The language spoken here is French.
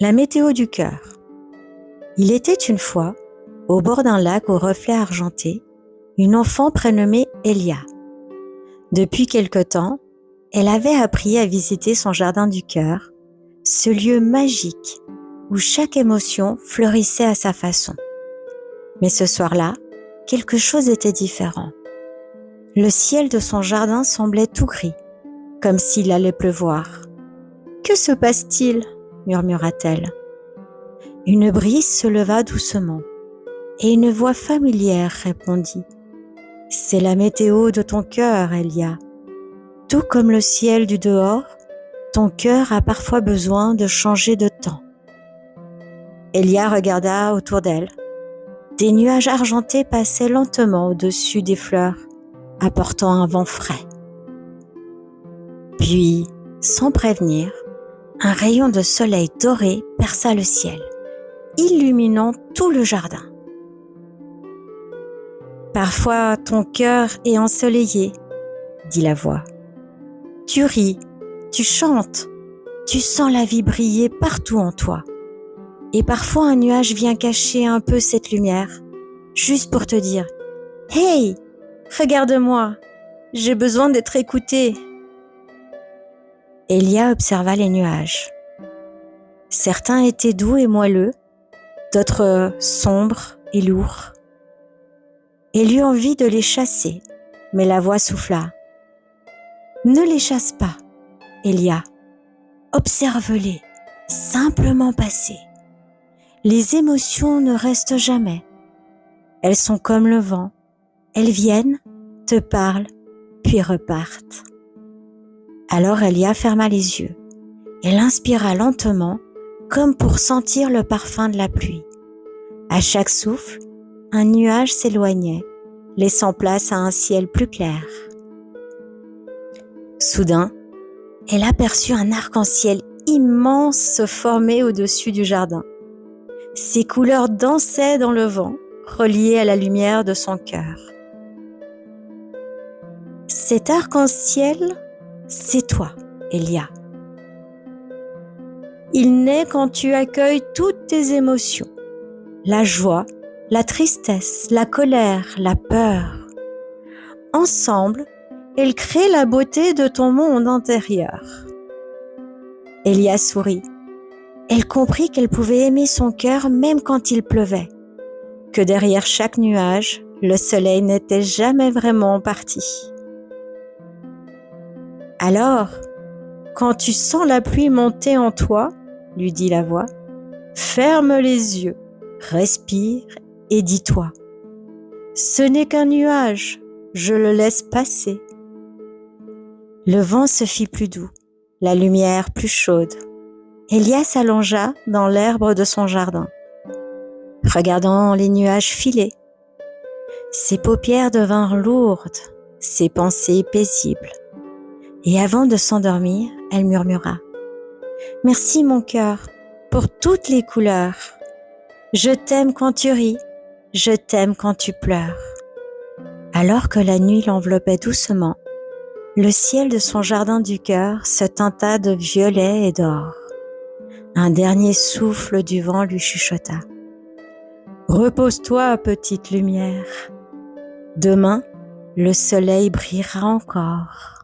La météo du cœur. Il était une fois, au bord d'un lac aux reflets argentés, une enfant prénommée Elia. Depuis quelque temps, elle avait appris à visiter son jardin du cœur, ce lieu magique où chaque émotion fleurissait à sa façon. Mais ce soir-là, quelque chose était différent. Le ciel de son jardin semblait tout gris, comme s'il allait pleuvoir. « Que se passe-t-il » murmura-t-elle. Une brise se leva doucement et une voix familière répondit « C'est la météo de ton cœur, Elia. Tout comme le ciel du dehors, ton cœur a parfois besoin de changer de temps. » Elia regarda autour d'elle. Des nuages argentés passaient lentement au-dessus des fleurs, apportant un vent frais. Puis, sans prévenir, un rayon de soleil doré perça le ciel, illuminant tout le jardin. « Parfois, ton cœur est ensoleillé, » dit la voix. « Tu ris, tu chantes, tu sens la vie briller partout en toi. Et parfois, un nuage vient cacher un peu cette lumière, juste pour te dire « Hey, regarde-moi, j'ai besoin d'être écoutée. » Elia observa les nuages. Certains étaient doux et moelleux, d'autres sombres et lourds. Elle eut envie de les chasser, mais la voix souffla. « Ne les chasse pas, Elia. Observe-les, simplement passer. Les émotions ne restent jamais. Elles sont comme le vent. Elles viennent, te parlent, puis repartent. » Alors Elia ferma les yeux. Elle inspira lentement, comme pour sentir le parfum de la pluie. À chaque souffle, un nuage s'éloignait, laissant place à un ciel plus clair. Soudain, elle aperçut un arc-en-ciel immense se former au-dessus du jardin. Ses couleurs dansaient dans le vent, reliées à la lumière de son cœur. Cet arc-en-ciel, c'est toi, Elia. Il naît quand tu accueilles toutes tes émotions, la joie, la tristesse, la colère, la peur. Ensemble, elles créent la beauté de ton monde intérieur. Elia sourit. Elle comprit qu'elle pouvait aimer son cœur même quand il pleuvait, que derrière chaque nuage, le soleil n'était jamais vraiment parti. Alors, quand tu sens la pluie monter en toi, lui dit la voix, ferme les yeux, respire et dis-toi, ce n'est qu'un nuage, je le laisse passer. Le vent se fit plus doux, la lumière plus chaude. Elia s'allongea dans l'herbe de son jardin, regardant les nuages filer. Ses paupières devinrent lourdes, ses pensées paisibles. Et avant de s'endormir, elle murmura « Merci mon cœur pour toutes les couleurs. Je t'aime quand tu ris, je t'aime quand tu pleures. » Alors que la nuit l'enveloppait doucement, le ciel de son jardin du cœur se teinta de violet et d'or. Un dernier souffle du vent lui chuchota. « Repose-toi, petite lumière. Demain, le soleil brillera encore. »